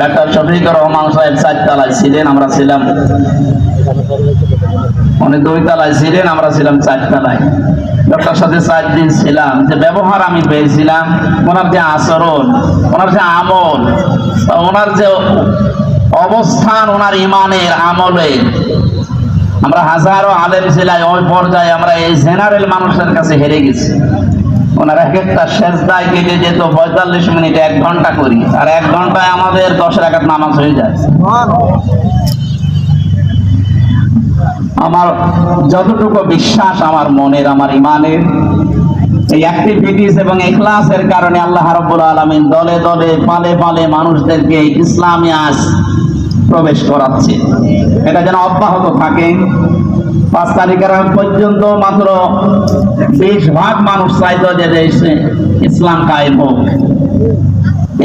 Doctor Shafiqur Rahman সাহেব 4 তলায় ছিলেন, আমরা ছিলাম, উনি 2 তলায় ছিলেন, আমরা ছিলাম 4 তলায়। ডক্টর সাথে 4 দিন ছিলাম। যে ব্যবহার আমি পেয়েছিলাম, ওনার যে আচরণ, ওনার যে আমল, ওনার যে অবস্থান, ওনার ইমানের আমলে, আমরা হাজারো আলেম ছিলাম, ওই পর্যায়ে আমরা এই জেনারেল মানুষের কাছে হেরে গেছি। ওনার এক একটা সেজদায় কেটে যেত 45 মিনিট, 1 ঘন্টা করি, আর 1 ঘন্টায় আমাদের 10 রাকাত নামাজ হয়ে যায়। আমার যতটুকু বিশ্বাস আমার মনের, আমার ইমানের এই অ্যাক্টিভিটিস এবং ইখলাসের কারণে আল্লাহ রাব্বুল আলামিন দলে দলে পালে পালে মানুষদেরকে ইসলামে আজ প্রবেশ করাচ্ছে। এটা যেন অব্যাহত থাকে। 5 তারিখের আগ পর্যন্ত মাত্র 20% মানুষ চাইতো যে দেশে ইসলাম কায়েম হোক।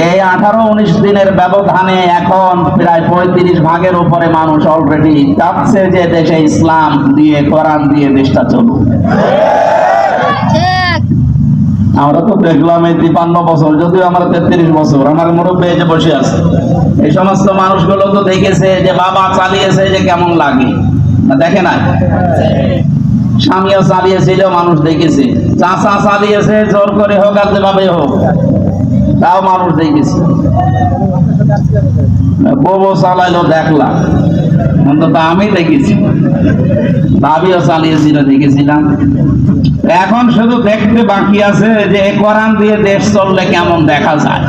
এই 18-19 দিনের ব্যবধানে এখন প্রায় 35% উপরে মানুষ অলরেডি চাচ্ছে যে দেশে ইসলাম দিয়ে, কোরআন দিয়ে দেশটা চলুক। আমরা তো দেখলাম এই 53 বছর, যদিও আমরা 33 বছর, আমার মুরব্বী যে বসে আছে, এই সমস্ত মানুষগুলো তো দেখেছে যে বাবা চালিয়েছে যে কেমন লাগে, না দেখে না? স্বামীও চালিয়েছিল, মানুষ দেখেছে। চাচা চালিয়েছে, জোর করে হোক আর যেভাবে হোক, তাও মানুষ দেখেছে। বউ চালাইলো দেখলাম, অন্তত আমি দেখেছি। ভাবিও চালিয়েছিল, দেখেছিলাম। এখন শুধু দেখতে বাকি আছে যে কোরআন দিয়ে দেশ চললে কেমন দেখা যায়।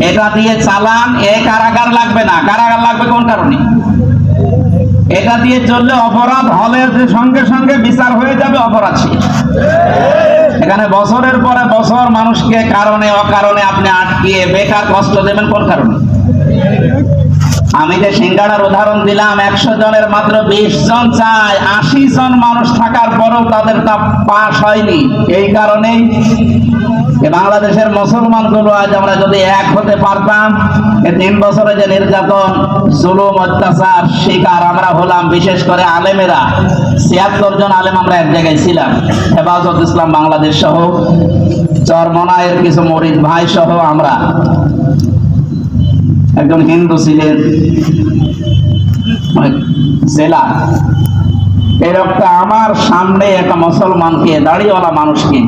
এটা দিয়ে চালান, কারাগার লাগবে না। কারাগার লাগবে কোন কারণে? এটা দিয়ে চললে অপরাধ হলে যে সঙ্গে সঙ্গে বিচার হয়ে যাবে, অপরাধ শেষ। এখানে বছরের পরে বছর মানুষকে কারণে অকারণে আপনি আটকিয়ে বেকার কষ্ট দেবেন কোন কারণে? আমি যে সিঙ্গাড়ার উদাহরণ দিলাম, 100 জনের মাত্র 20 জন চায়, 80 জন মানুষ থাকার পরেও তাদের তা পাস হয়নি। এই কারণেই বাংলাদেশের মুসলমানগুলো আজ আমরা যদি এক হতে পারতাম, 3 বছরে যে নির্যাতন, জুলুম, অত্যাচার শিকার আমরা হলাম, বিশেষ করে আলেমেরা 76 জন আলেম আমরা এক জায়গায় ছিলাম, হেফাজত ইসলাম বাংলাদেশ সহ, চরমনায়ের কিছু মরিদ ভাই সহ। আমরা একজন হিন্দু ছিলেন জেলা, এরকম আমার সামনে একটা মুসলমানকে, দাড়িওয়ালা মানুষকে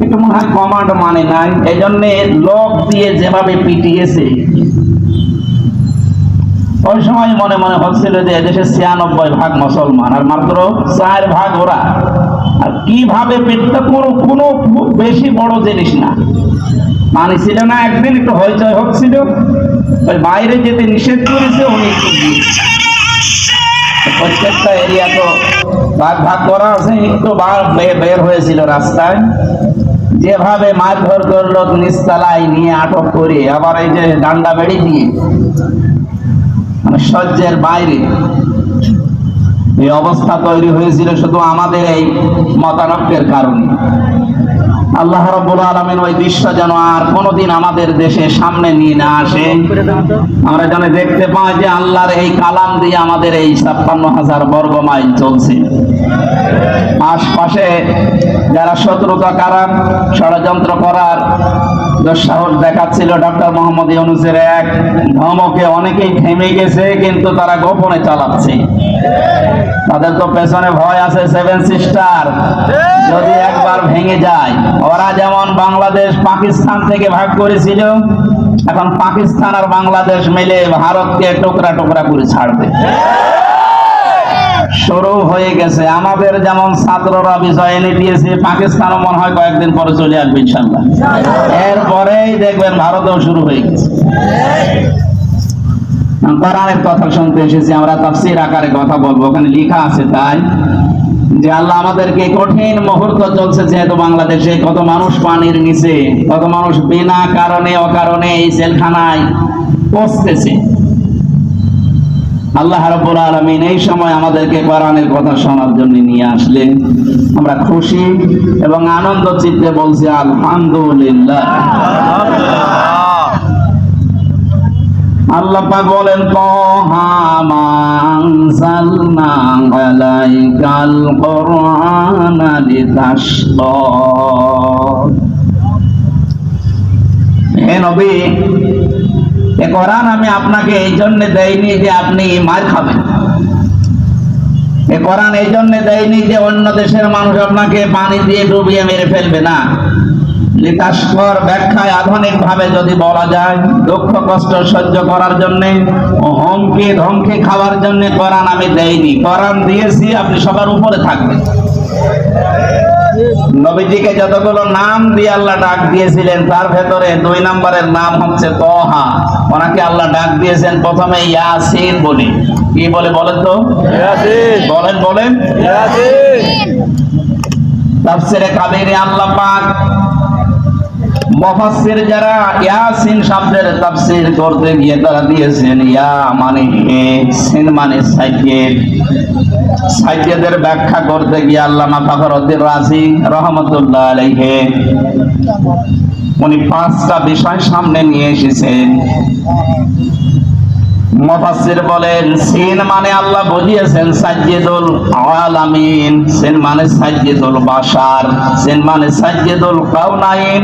একটু মনে হয় কমান্ড মানে নাই, এই জন্য লোক দিয়ে যেভাবে পিটিয়েছে, ওই সময় মনে মনে হচ্ছিল যে এদেশে 96% মুসলমান আর মাত্র 4% ওরা। আর কিভাবে পেটটা কোনো বেশি বড় জিনিস না, মানে ছিল না। একদিন একটু হইচই হচ্ছিল, ওই বাইরে যেতে নিষেধ করেছে, উনি প্রত্যেকটা এরিয়া তো ভাগ করা আছে, একটু বের হয়েছিল রাস্তায়, যেভাবে মারধর করলো, নিচতলায় নিয়ে আটক করে, আবার এই যে ডান্ডা বেড়ি দিয়ে, মানে সহ্যের বাইরে এই অবস্থা তৈরি হয়েছিল শুধু আমাদের এই মতানক্যের কারণে। আল্লাহ রাব্বুল আলামিন ওই দৃশ্য যেন আর কোনোদিন আমাদের দেশে সামনে নিয়ে না আসে। আমরা যেন দেখতে পাই যে আল্লাহর এই কালাম দিয়ে আমাদের এই 56,000 বর্গ মাইল চলছে। আশপাশে যারা শত্রুতা করার, ষড়যন্ত্র করার দুঃসাহস দেখাচ্ছিল, ডক্টর মোহাম্মদ ইউনূসের এক ধমকে অনেকেই থেমে গেছে, কিন্তু তারা গোপনে চালাচ্ছে। তাদের তো পেছনে ভয় আছে 7 সিস্টার, যদি একবার ভেঙে যায়। ওরা যেমন বাংলাদেশ পাকিস্তান থেকে ভাগ করেছিল, এখন পাকিস্তান আর বাংলাদেশ মিলে ভারতকে টুকরা টুকরা করে ছাড়বে। শুরু হয়ে গেছে। আমাদের যেমন ছাত্ররা বিজয় এনে দিয়েছে, পাকিস্তানও মনে হয় কয়েকদিন পরে চলে আসবে ইনশাআল্লাহ। এরপরেই দেখবেন ভারতেও শুরু হয়ে গেছে। কোরআনের কথা শুনতে এসেছি, আমরা তাফসীর আকারে কথা বলবো, ওখানে লেখা আছে তাই যে আল্লাহ আমাদেরকে কঠিন মুহূর্ত চলছে, যেহেতু বাংলাদেশে কত মানুষ পানির নিচে, কত মানুষ বিনা কারণে অকারণে এই জেলখানায় পচতেছে। আল্লাহ রাব্বুল আলামিন এই সময় আমাদেরকে কোরআনের কথা শোনার জন্য নিয়ে আসলেন। আমরা খুশি এবং আনন্দ চিত্তে বলছি আলহামদুলিল্লাহ। আল্লাহ পাক বলেন, তাহা মা আনজালনা আলাইকাল কুরআনা লিতাশকা। হে নবী, এ কোরআন আমি আপনাকে এই জন্য দেইনি যে আপনি মার খাবেন, এ কোরআন এই জন্য দেয়নি যে অন্য দেশের মানুষ আপনাকে পানি দিয়ে ডুবিয়ে মেরে ফেলবে না। লিতাস্কর ব্যাখ্যায় আধুনিক ভাবে যদি বলা যায়, দুঃখ কষ্ট সহ্য করার জন্য, হুমকি ধমকি খাওয়ার জন্য কোরআন আমি দেইনি। কোরআন দিয়েছি আপনি সবার উপরে থাকবেন। নবীজিকে যতগুলো নাম দিয়ে আল্লাহ ডাক দিয়েছিলেন তার ভেতরে 2 নম্বরের নাম হচ্ছে তহা। ওনাকে আল্লাহ ডাক দিয়েছেন প্রথমে ইয়াসিন বলে। কি বলে বলেন তো? ইয়াসিন। বলেন বলেন ইয়াসিন। তাফসীরে কাবীরে আল্লাহ পাক মুফাসসির যারা ইয়াসিন শব্দের তাফসীর করতে গিয়ে তারা দিয়েছেন ইয়া মানে হে, সিন মানে সাইয়েদ। সাইয়েদের ব্যাখ্যা করতে গিয়ে আল্লামা ফখরুদ্দীন রাজি রহমাতুল্লাহ আলাইহি উনি 5টা বিষয় সামনে নিয়ে এসেছেন। মুফাসসির বলেন সিন মানে আল্লাহ বুঝিয়েছেন সাইয়্যিদুল আলামিন, সিন মানে সাইয়্যিদুল বাশার, সিন মানে সাইয়্যিদুল কাউনাইন,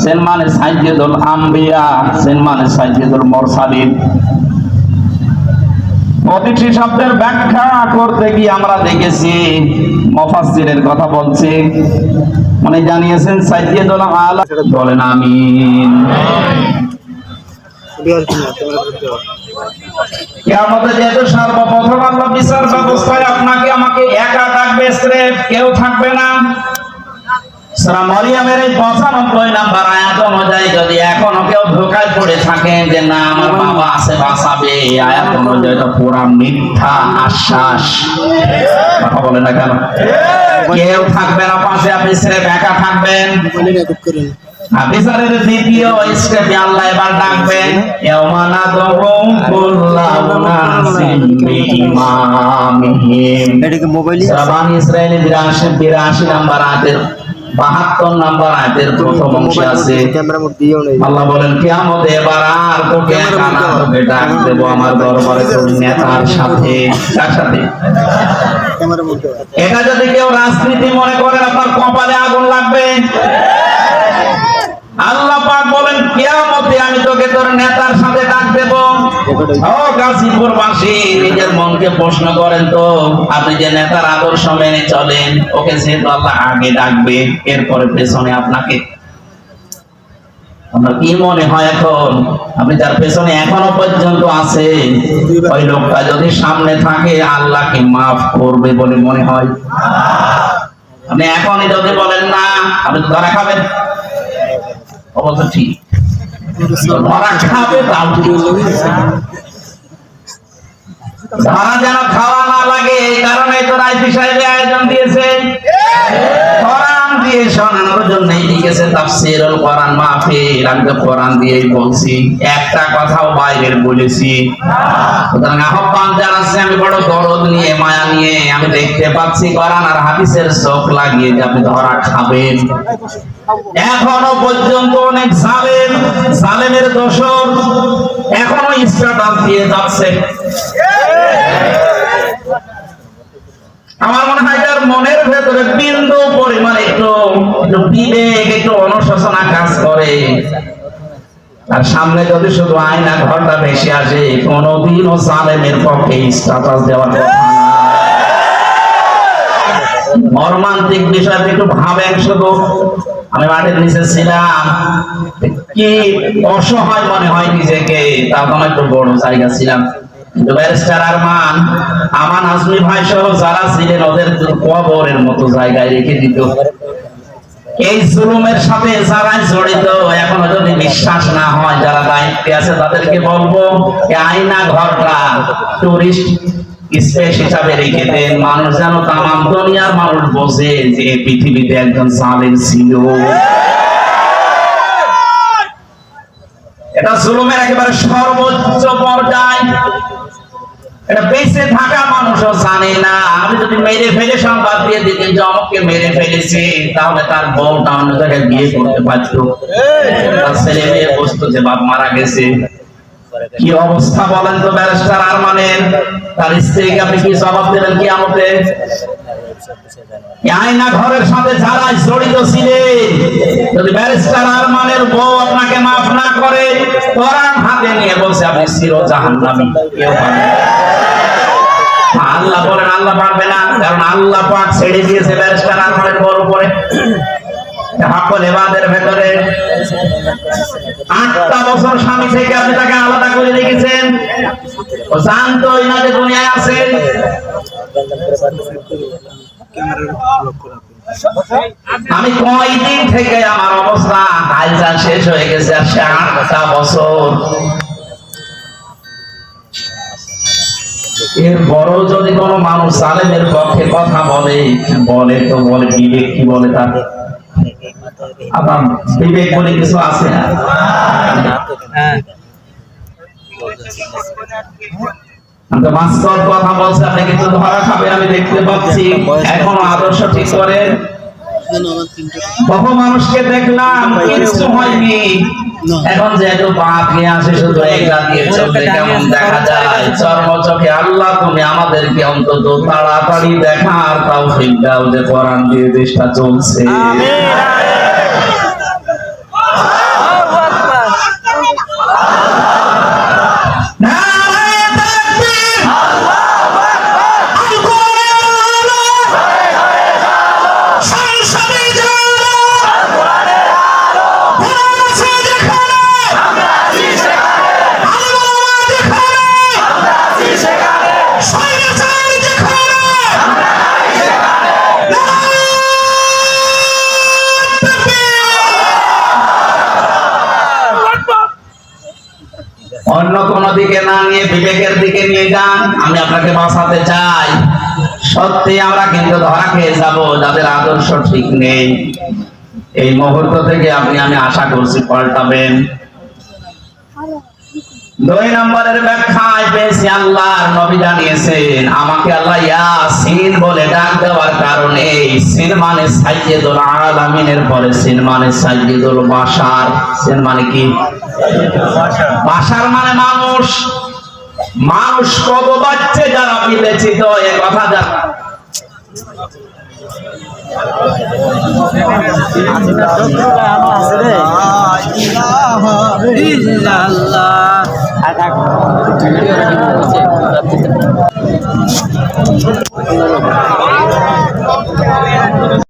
সিন মানে সাইয়্যিদুল আম্বিয়া, সিন মানে সাইয়্যিদুল মুরসালিন। প্রতিটি শব্দের ব্যাখ্যা করতে গিয়ে আমরা দেখেছি মুফাসসিরের কথা বলছে, উনি জানিয়েছেন সাইয়্যিদুল আলামিন। বলেন আমিন। কিয়ামতে যেহেতু সর্বপ্রথম আল্লাহ বিচার ব্যবস্থায় আপনাকে আমাকে একা ডাকবে, স্রেফ কেউ থাকবে না। সূরা মরিয়মের এই 95 নাম্বার আয়াত অনুযায়ী যদি এখনো কেউ ধোঁকায় পড়ে থাকে যে না আমার বাবা আছে বাঁচাবে, আয়াত অনুযায়ী তো পুরা মিথ্যা আশ্বাস। কথা বলে না কেন? কেউ থাকবে না পাশে, আপনি স্রেফ একা থাকবেন। বিচারের দ্বিতীয় স্টেপে আল্লাহ এবার ডাকবেন ইয়াউমা নাদউ কুল্লা উনাসিন বিইমামিহিম। এটাকে মোবাইলে বানি ইসরাঈলের 82 নাম্বার আয়াতের 72 নাম্বার আয়াতের প্রথম অংশে আছে। আল্লাহ বলেন কিয়ামতে এবার আর তোকে একা না, তোকে ডাক দেব আমার দরবারে তোর নেতার সাথে। কার সাথে? এটা যদি কেউ রাজনীতি মনে করেন আপনার কপালে আগুন লাগবে। আল্লাহ পাক বলেন কিয়ামতে আমি তোকে তোর নেতার সাথে ডাক দেব। ও গাজীপুরবাসী, নিজের মনকে প্রশ্ন করেন তো, আপনি যে নেতার আদর্শ মেনে চলেন, ওকে যেহেতু আল্লাহ আগে ডাকবে, এরপরে পেছনে আপনাকে, আপনার কি মনে হয় এখন আপনি যার পেছনে এখনো পর্যন্ত আছে ওই লোকটা যদি সামনে থাকে আল্লাহ কি মাফ করবে বলে মনে হয়? আপনি এখনই যদি বলেন না, আপনি তো ধরা খাবেন। অবশ্য ঠিক, ধরা খাবে তাও ঠিক। ধরা যেন খাওয়া না লাগে এই কারণে তো রাইফি সাহেব আয়োজন দিয়েছে। কোরআন দিয়ে শোনানোর জন্যই লিখেছে তাফসীরুল কোরআন মাহফিল। আমি তো কোরআন দিয়েই বলছি, একটা কথাও বাইরের বলেছি। সুতরাং আহ্বান জানাচ্ছি আমি বড় দরদ নিয়ে, মায়া নিয়ে। আমি দেখতে পাচ্ছি কোরআন আর হাদিসের চোখ লাগিয়ে যে আপনি ধরা খাবেন। এখনো পর্যন্ত অনেক জালেম, জালেমের দোষর এখনো স্ট্যাটাস দিয়ে যাচ্ছে। আমার মনে হয় যার মনের ভেতরে বিন্দু পরিমাণ একটু বিবেক, একটু অনুশোচনা কাজ করে, আর সামনে যদি শুধু আয়না ঘরটা বেশি আসে, কোনদিনও জালেমের পক্ষে স্ট্যাটাস দেওয়ার কথা না। মর্মান্তিক বিষয় একটু ভাবেন শুধু। আমি মাটির নিচে ছিলাম, কি অসহায় মনে হয় নিজেকে, তাও তো একটু বড় জায়গা ছিলাম। ব্যারিস্টার আমান আজমি ভাই সহ যারা ছিলেন ওদের কবরের মতো জায়গায় রেখে দিত। এই জুলুমের সাথে যারা জড়িত, এখনো যদি বিশ্বাস না হয়, যারা দায়িত্বে আছে তাদেরকে বলবো আয়না ঘরটা টুরিস্ট স্পেস হিসাবে রেখে দেন। মানুষ যেন তামাম দুনিয়ার মানুষ বোঝে যে পৃথিবীতে একজন জালেম ছিল। এটা জুলুমের একেবারে সর্বোচ্চ পর্যায়। এটা বেঁচে থাকা মানুষও জানে না। আমি যদি মেরে ফেলে সংবাদ দিয়ে দিতে যে অমুককে মেরে ফেলেছে, তাহলে তার বউটা অন্য জায়গায় বিয়ে করতে পারত, তার ছেলে মেয়ে বসতো যে বাপ মারা গেছে। কি অবস্থা বলেন তো ব্যারিস্টার আরমানের? তার স্ত্রীকে আপনি কি জবাব দেবেন কিয়ামতে? এই আয়না ঘরের সাথে যারা জড়িত ছিলেন, যদি ব্যারিস্টার আরমানের বউ আপনাকে মাফ না করে, কোরআন হাতে নিয়ে বলছে আপনি চির জাহান্নামী, কেউ পারবে না। আল্লাহ বলেন আল্লাহ পারবে না, কারণ আল্লাহ পাক ছেড়ে দিয়েছে ব্যারিস্টার আরমানের বউর উপরে। হাক্কুল ইবাদের ভেতরে 8টা বছর স্বামী থেকে আপনি তাকে আলাদা করে রেখেছেন, ও জানতোই না যে দুনিয়ায় আছেন। আমি কয়দিন থেকে আমার অবস্থা হালচাল শেষ হয়ে গেছে, আর সে 8টা বছর। এর বড় যদি কোনো মানুষ সালেমের পক্ষে কথা বলে তো বলে বিবেক কি বলে, তার আপনার বিবেক বলে কিছু আছে না? বাস্তব কথা বলছে, আপনি কিন্তু ধরা খাবে আমি দেখতে পাচ্ছি। এখনো আদর্শ ঠিক করে বহু মানুষকে দেখলাম কিছু হয়নি, এখন যেহেতু পাপ নিয়ে আসে শুধু এগুলা দিয়ে চলতে কেমন দেখা যায়। চর্মচোখে আল্লাহ তুমি আমাদেরকে অন্তত তাড়াতাড়ি দেখার তৌফিক দাও যে কোরআন দিয়ে দেশটা চলছে। অন্য কোন দিকে না নিয়ে বিবেকের দিকে নিয়ে যান, আমি আপনাকে বাঁচাতে চাই। সত্যি আমরা কিন্তু ধরা খেয়ে যাবো যাদের আদর্শ ঠিক নেই। এই মুহূর্ত থেকে আমি আশা করছি পাল্টাবেন। 2 নম্বরের ব্যাখ্যায় পেয়েছি আল্লাহর নবী জানিয়েছেন, আমাকে আল্লাহ ইয়াসিন বলে ডাক দেওয়ার কারণে সিন মানে সাইয়্যিদুল আলামিনের পরে সিন মানে সাইয়্যিদুল বাশার। সিন মানে কি? বাশার মানে মানুষ। মানুষ কত বাচ্চা যারা বিবেচিত এ কথা জানা। আল্লাহ